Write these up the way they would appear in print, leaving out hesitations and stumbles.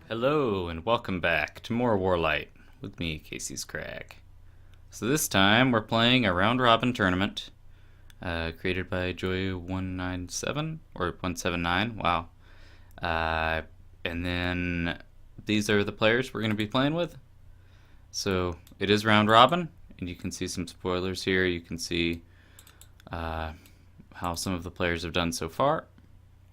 Hello and welcome back to more WarLight with me, Casey's Crag. So this time we're playing a round robin tournament created by Joy197 or 179. Wow. And then these are the players we're going to be playing with. So it is round robin, and you can see some spoilers here. You can see how some of the players have done so far,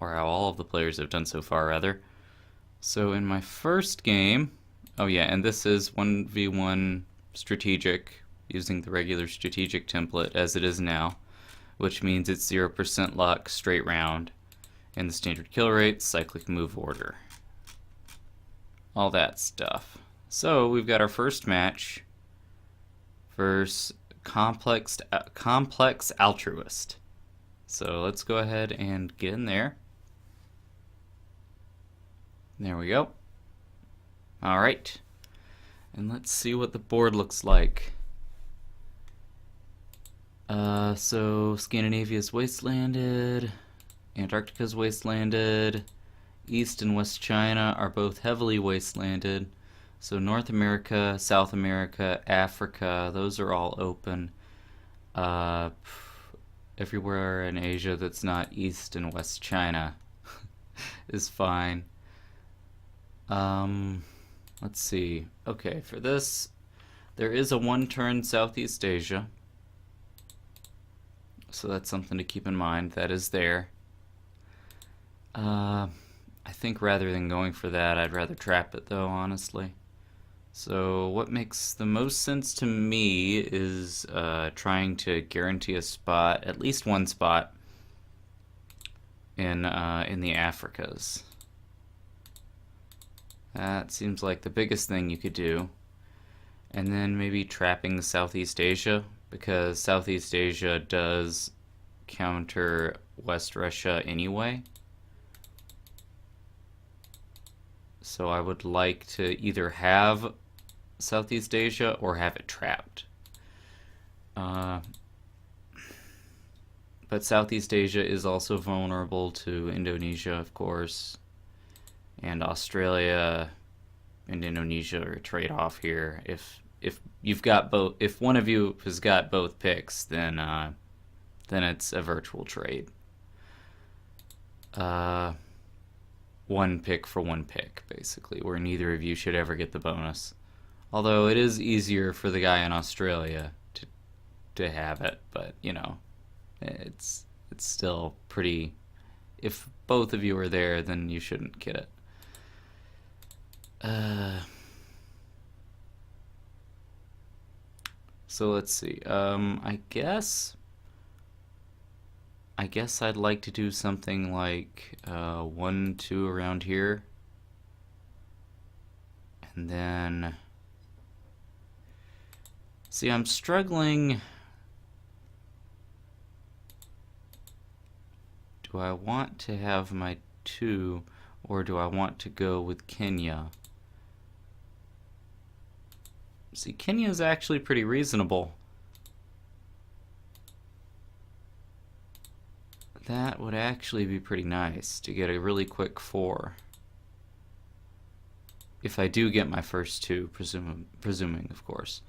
or how all of the players have done so far, rather. So in my first game, oh yeah, and this is 1v1 strategic, using the regular strategic template as it is now, which means it's 0% luck, straight round, and the standard kill rate, cyclic move order. All that stuff. So we've got our first match versus complex Altruist. So let's go ahead and get in there. There we go. Alright. And let's see what the board looks like. So Scandinavia's wastelanded, Antarctica's wastelanded, East and West China are both heavily wastelanded. So North America, South America, Africa, those are all open. Everywhere in Asia that's not East and West China is fine. Let's see. Okay, for this, there is a one-turn Southeast Asia. So that's something to keep in mind. That is there. I think rather than going for that, I'd rather trap it, though, honestly. So what makes the most sense to me is trying to guarantee a spot, at least one spot, in the Africas. That seems like the biggest thing you could do. And then maybe trapping the Southeast Asia, because Southeast Asia does counter West Russia anyway. So I would like to either have Southeast Asia or have it trapped. But Southeast Asia is also vulnerable to Indonesia, of course. And Australia and Indonesia are a trade-off here. If you've got both, if one of you has got both picks, then it's a virtual trade. One pick for one pick, basically, where neither of you should ever get the bonus. Although it is easier for the guy in Australia to have it, but you know, it's still pretty. If both of you are there, then you shouldn't get it. So let's see. I guess I'd like to do something like 1, 2 around here, and then see. I'm struggling. Do I want to have my 2, or do I want to go with Kenya? See, Kenya is actually pretty reasonable. That would actually be pretty nice to get a really quick 4. If I do get my first 2, presuming, of course.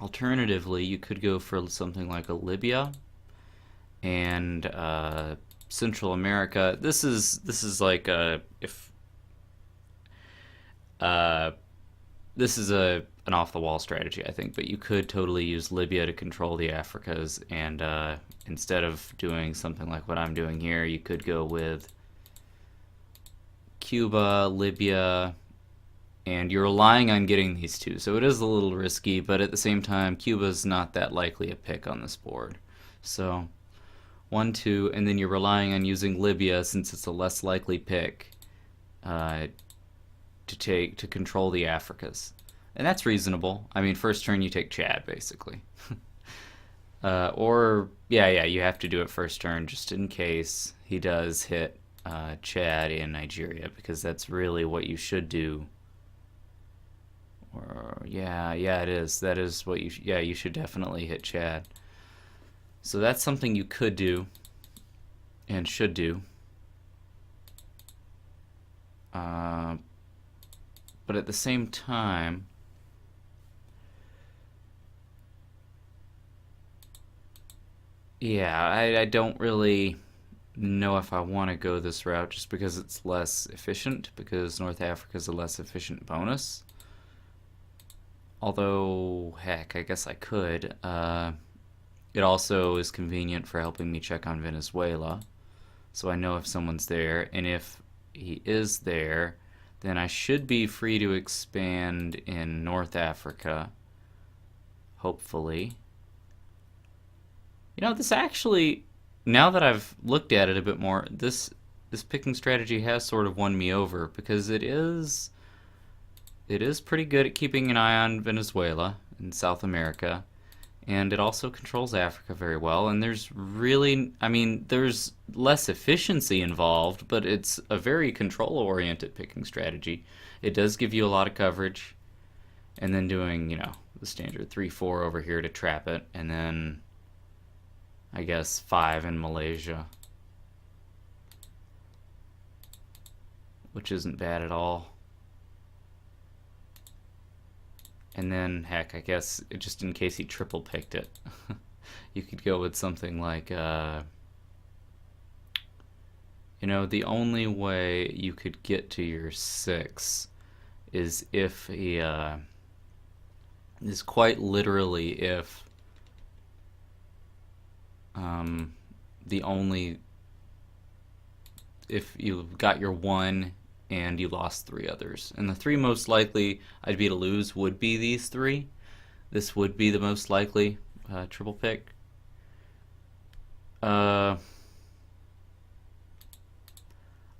Alternatively, you could go for something like a Libya and Central America. This is like this is an off-the-wall strategy, I think, but you could totally use Libya to control the Africas, and instead of doing something like what I'm doing here, you could go with Cuba, Libya, and you're relying on getting these 2, so it is a little risky, but at the same time, Cuba's not that likely a pick on this board. So 1, 2, and then you're relying on using Libya, since it's a less likely pick, to control the Africas. And that's reasonable. I mean, first turn you take Chad, basically. Or, yeah, you have to do it first turn just in case he does hit Chad in Nigeria, because that's really what you should do. Or, yeah, it is. That is what you should definitely hit Chad. So that's something you could do and should do. But at the same time, yeah, I don't really know if I want to go this route just because it's less efficient, because North Africa is a less efficient bonus. Although, heck, I guess I could. It also is convenient for helping me check on Venezuela, so I know if someone's there, and if he is there, then I should be free to expand in North Africa, hopefully. You know, this actually, now that I've looked at it a bit more, this picking strategy has sort of won me over because it is pretty good at keeping an eye on Venezuela and South America, and it also controls Africa very well. And there's really, I mean, there's less efficiency involved, but it's a very control-oriented picking strategy. It does give you a lot of coverage, and then doing, the standard 3-4 over here to trap it, and then I guess 5 in Malaysia, which isn't bad at all. And then, heck, I guess just in case he triple picked it, you could go with something like, the only way you could get to your 6 is if he, is quite literally if the only if you got your 1 and you lost 3 others. And the 3 most likely I'd be to lose would be these 3. This would be the most likely triple pick. I'm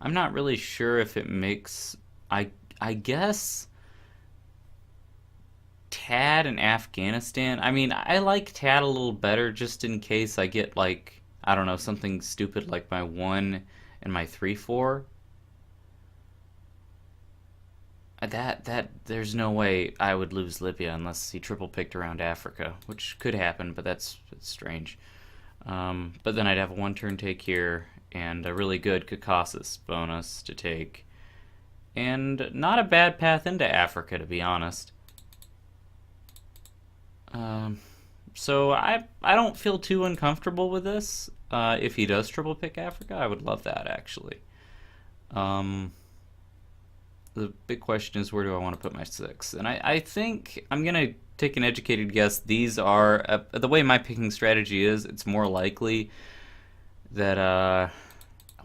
not really sure if it makes... I guess Tad and Afghanistan. I mean, I like Tad a little better just in case I get, like, I don't know, something stupid like my 1 and my 3-4. There's no way I would lose Libya unless he triple picked around Africa, which could happen, but it's strange. But then I'd have a 1-turn take here and a really good Caucasus bonus to take, and not a bad path into Africa, to be honest. So I don't feel too uncomfortable with this. If he does triple pick Africa, I would love that, actually. The big question is, where do I want to put my 6? And I think I'm going to take an educated guess. These are, the way my picking strategy is, it's more likely that,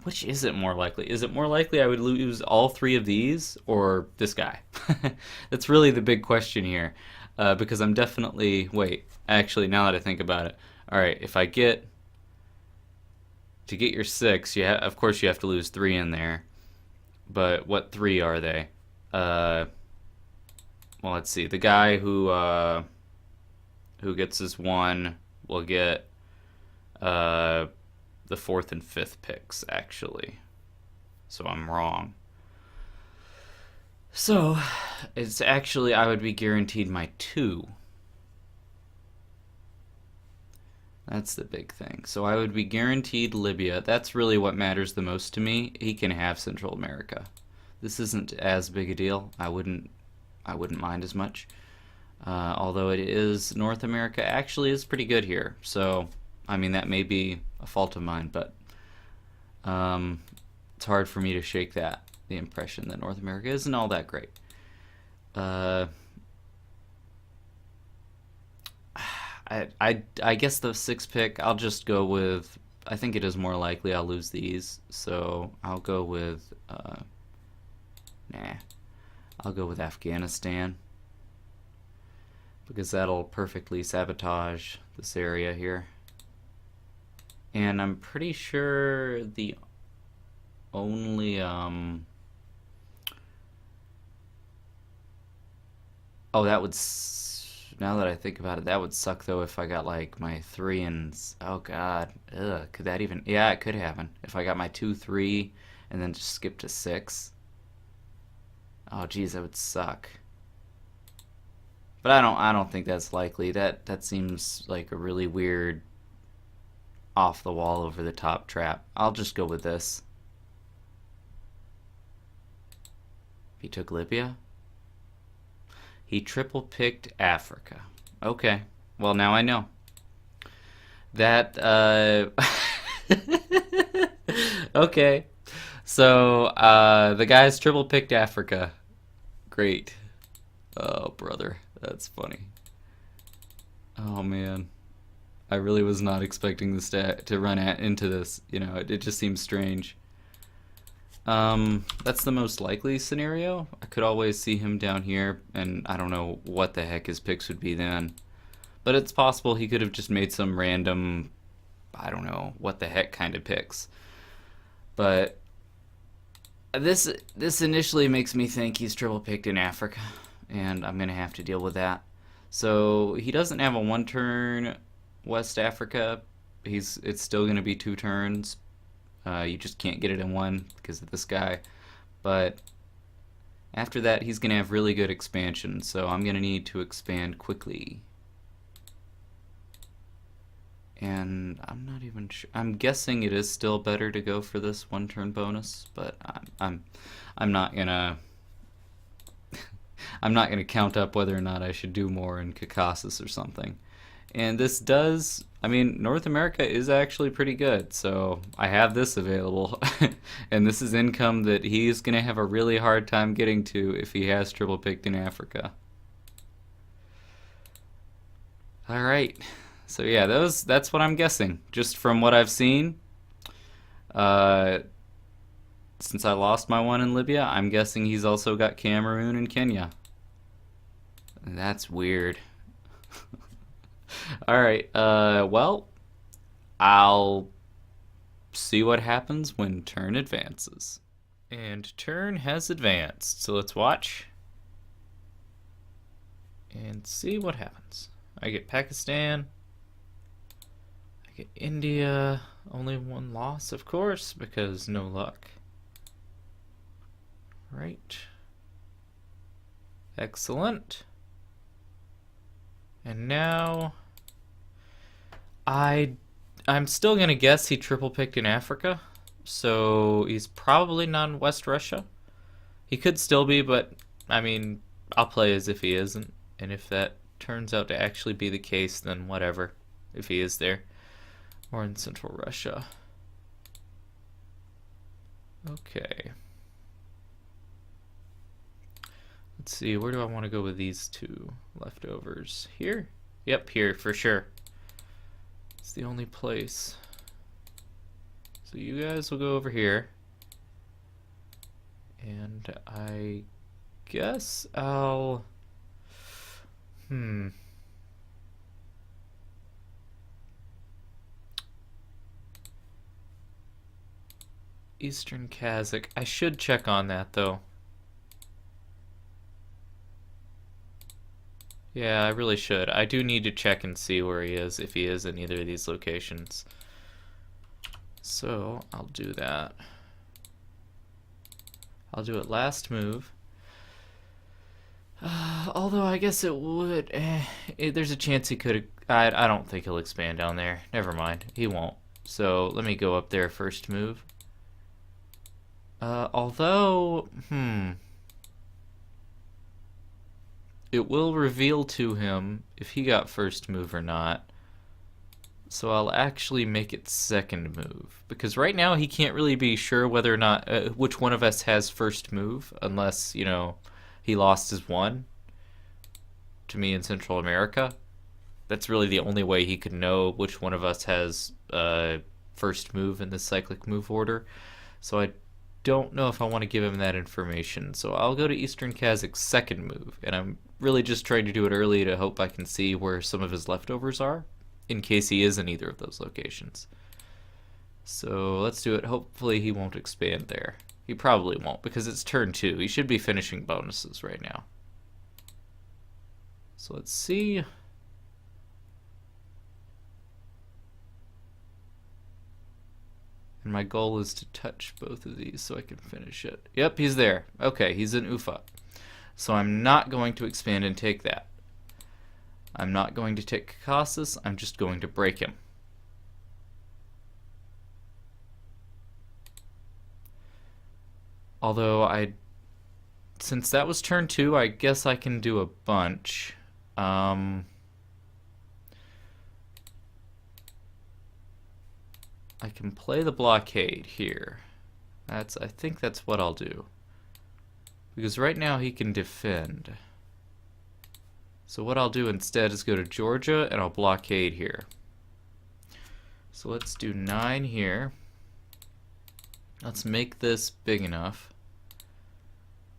which is it more likely? Is it more likely I would lose all 3 of these, or this guy? That's really the big question here. Because I'm definitely, actually, now that I think about it, alright, if I to get your 6, of course you have to lose 3 in there. But what 3 are they? Well, let's see. The guy who gets his 1 will get the 4th and 5th picks, actually. So I'm wrong. So it's actually, I would be guaranteed my 2. That's the big thing. So I would be guaranteed Libya. That's really what matters the most to me. He can have Central America. This isn't as big a deal. I wouldn't mind as much. Although it is, North America actually is pretty good here. So, I mean, that may be a fault of mine, but it's hard for me to shake the impression that North America isn't all that great. I guess the 6 pick, I'll just go with, I think it is more likely I'll lose these, so I'll go with, I'll go with Afghanistan, because that'll perfectly sabotage this area here. And I'm pretty sure the only, oh, that would, now that I think about it, that would suck though if I got like my 3 and, oh god, could that even, yeah, it could happen. If I got my 2, 3, and then just skip to 6. Oh geez, that would suck. But I don't think that's likely. That seems like a really weird, off the wall, over the top trap. I'll just go with this. He took Libya. He triple picked Africa. Okay. Well, now I know. That, okay. So, the guy's triple picked Africa. Great. Oh, brother. That's funny. Oh, man. I really was not expecting this to run into this. You know, it just seems strange. That's the most likely scenario. I could always see him down here, and I don't know what the heck his picks would be then. But it's possible he could have just made some random, I don't know, what the heck kind of picks. But this initially makes me think he's triple picked in Africa, and I'm going to have to deal with that. So he doesn't have a one-turn West Africa. It's still going to be 2 turns. You just can't get it in one because of this guy. But after that, he's going to have really good expansion, so I'm going to need to expand quickly. And I'm not even sure. I'm guessing it is still better to go for this 1-turn bonus, but I'm not gonna I'm not gonna count up whether or not I should do more in Caucasus or something. And this does, I mean, North America is actually pretty good, so I have this available. And this is income that he's going to have a really hard time getting to if he has triple picked in Africa. Alright, so yeah, that's what I'm guessing, just from what I've seen. Since I lost my one in Libya, I'm guessing he's also got Cameroon and Kenya. That's weird. Alright, well, I'll see what happens when turn advances. And turn has advanced, so let's watch and see what happens. I get Pakistan, I get India, only 1 loss, of course, because no luck. Right. Excellent. And now I'm still gonna guess he triple picked in Africa, so he's probably not in West Russia. He could still be, but I mean, I'll play as if he isn't, and if that turns out to actually be the case, then whatever, if he is there. Or in Central Russia. Okay. Let's see, where do I want to go with these 2 leftovers? Here? Yep, here, for sure. It's the only place. So you guys will go over here. And I guess I'll... Eastern Kazakh. I should check on that, though. Yeah, I really should. I do need to check and see where he is, if he is in either of these locations. So, I'll do that. I'll do it last move. Although I guess it would... there's a chance he could... I don't think he'll expand down there. Never mind. He won't. So, let me go up there first move. Although... It will reveal to him if he got first move or not. So I'll actually make it second move. Because right now he can't really be sure whether or not... which one of us has first move. Unless, you know, he lost his one to me in Central America. That's really the only way he could know which one of us has first move in the cyclic move order. So I don't know if I want to give him that information. So I'll go to Eastern Kazakh's second move. And I'm really just trying to do it early to hope I can see where some of his leftovers are, in case he is in either of those locations. So let's do it. Hopefully he won't expand there. He probably won't, because it's turn 2. He should be finishing bonuses right now. So let's see. And my goal is to touch both of these so I can finish it. Yep, he's there. Okay, he's in Ufa. So I'm not going to expand and take that. I'm not going to take Caucasus. I'm just going to break him. Although I since that was turn 2, I guess I can do a bunch. I can play the blockade here. I think that's what I'll do. Because right now he can defend. So what I'll do instead is go to Georgia and I'll blockade here. So let's do 9 here. Let's make this big enough.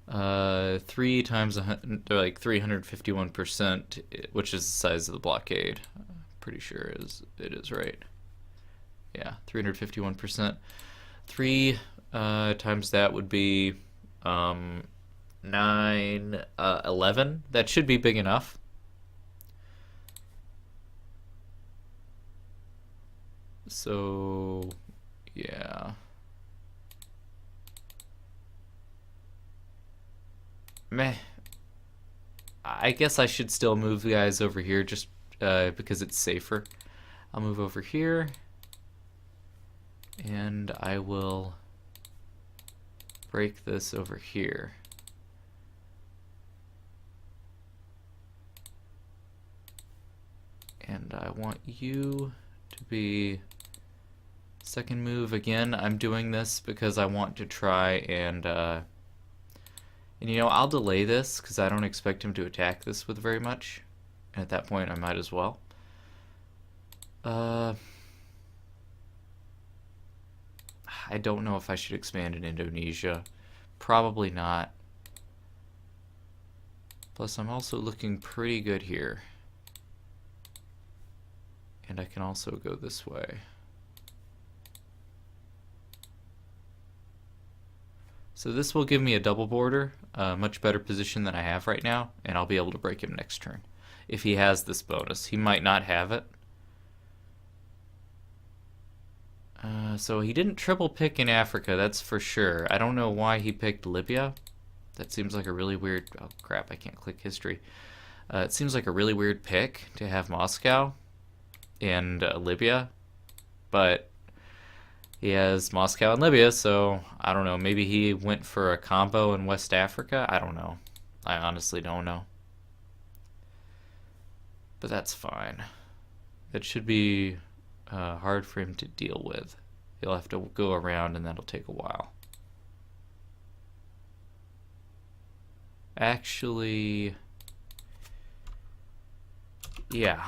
3 times like 351%, which is the size of the blockade. Pretty sure it is right. Yeah, 351%. 3 times that would be 9, 11. That should be big enough. So, yeah. Meh. I guess I should still move the guys over here just because it's safer. I'll move over here. And I will break this over here. And I want you to be second move again. I'm doing this because I want to try and you know, I'll delay this because I don't expect him to attack this with very much. And at that point I might as well. I don't know if I should expand in Indonesia. Probably not. Plus I'm also looking pretty good here. And I can also go this way. So this will give me a double border, a much better position than I have right now, and I'll be able to break him next turn. If he has this bonus. He might not have it. So he didn't triple pick in Africa, that's for sure. I don't know why he picked Libya. That seems like a really weird... Oh crap, I can't click history. It seems like a really weird pick to have Moscow and Libya, but he has Moscow and Libya, so I don't know. Maybe he went for a combo in West Africa? I don't know. I honestly don't know. But that's fine. It should be hard for him to deal with. He'll have to go around and that'll take a while. Actually, yeah.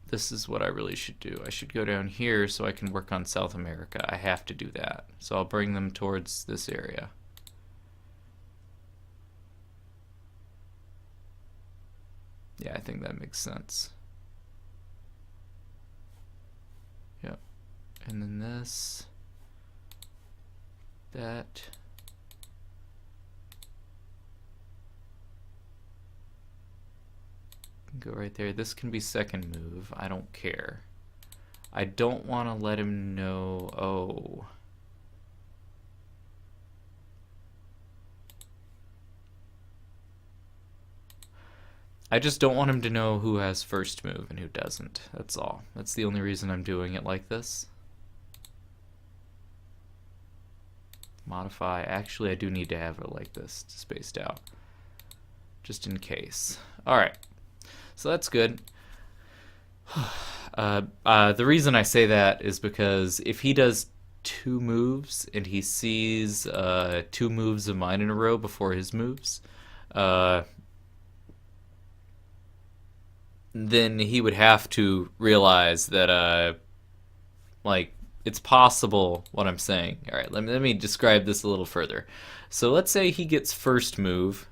This is what I really should do. I should go down here so I can work on South America. I have to do that. So I'll bring them towards this area. Yeah, I think that makes sense. Yep. And then this, that. Go right there. This can be second move. I don't care. I don't want to let him know. Oh. I just don't want him to know who has first move and who doesn't. That's all. That's the only reason I'm doing it like this. Modify. Actually, I do need to have it like this, spaced out. Just in case. Alright. So that's good. The reason I say that is because if he does 2 moves and he sees 2 moves of mine in a row before his moves, then he would have to realize that like it's possible what I'm saying. All right, let me describe this a little further. So let's say he gets first move.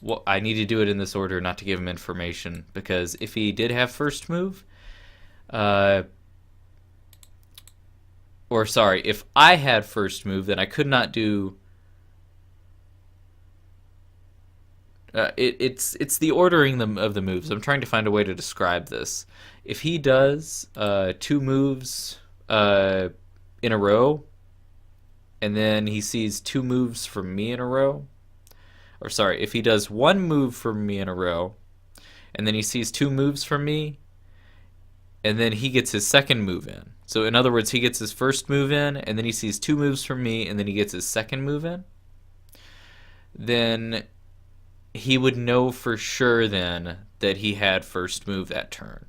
Well, I need to do it in this order not to give him information, because if he did have first move, or sorry, if I had first move, then I could not do... it's the ordering of the moves. I'm trying to find a way to describe this. If he does 2 moves in a row, and then he sees 2 moves from me in a row, or sorry, if he does 1 move from me in a row, and then he sees 2 moves from me, and then he gets his second move in. So in other words, he gets his first move in, and then he sees 2 moves from me, and then he gets his second move in. then he would know for sure then that he had first move that turn.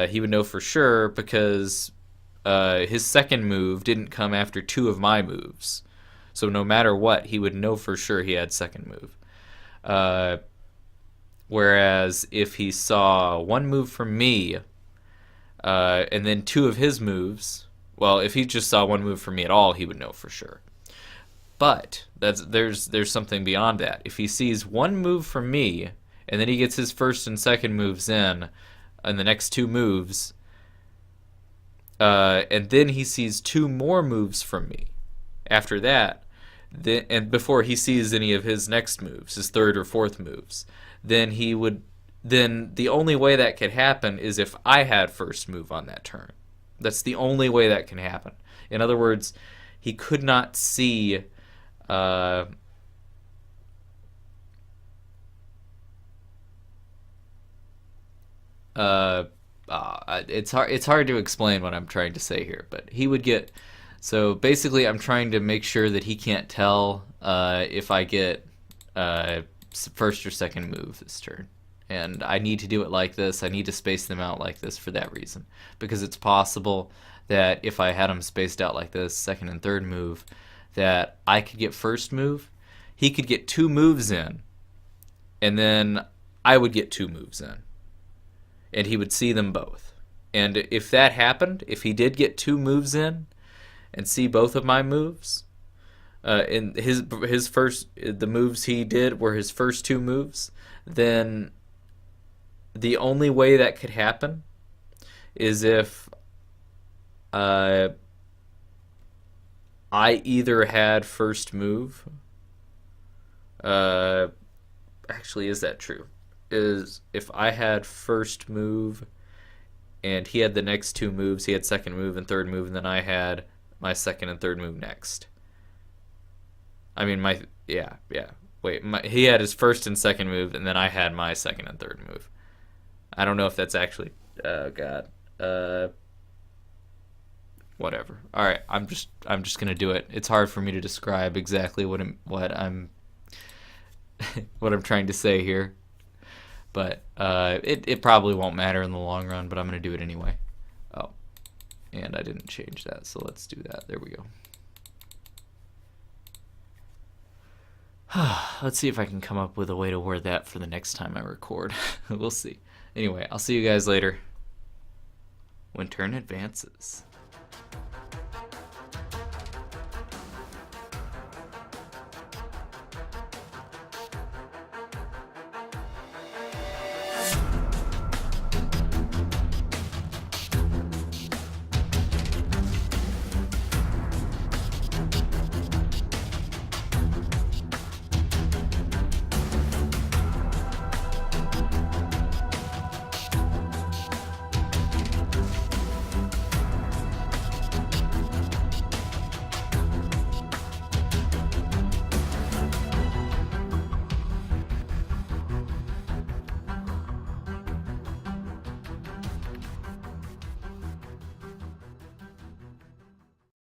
He would know for sure because his second move didn't come after two of my moves. So no matter what, he would know for sure he had second move. Whereas if he saw one move from me and then two of his moves, well, if he just saw one move from me at all, he would know for sure. But there's something beyond that. If he sees one move from me and then he gets his first and second moves in the next two moves, and then he sees two more moves from me after that, and before he sees any of his next moves, his third or fourth moves, then the only way that could happen is if I had first move on that turn. That's the only way that can happen. In other words, he could not see it's hard to explain what I'm trying to say here, but he would get. So basically, I'm trying to make sure that he can't tell if I get first or second move this turn. And I need to do it like this. I need to space them out like this for that reason. Because it's possible that if I had them spaced out like this, second and third move, that I could get first move, he could get two moves in, and then I would get two moves in. And he would see them both. And if that happened, if he did get two moves in and see both of my moves, and his first, the moves he did were his first two moves, then the only way that could happen is if I either had first move. Actually, is that true? Is if I had first move and he had the next two moves, he had second move and third move, and then I had my second and third move next. I mean, he had his first and second move, and then I had my second and third move. I don't know if that's actually, whatever. All right, I'm just gonna do it. It's hard for me to describe exactly what I'm what I'm trying to say here, but it probably won't matter in the long run. But I'm gonna do it anyway. Oh, and I didn't change that, so let's do that. There we go. Let's see if I can come up with a way to word that for the next time I record. We'll see. Anyway, I'll see you guys later when turn advances.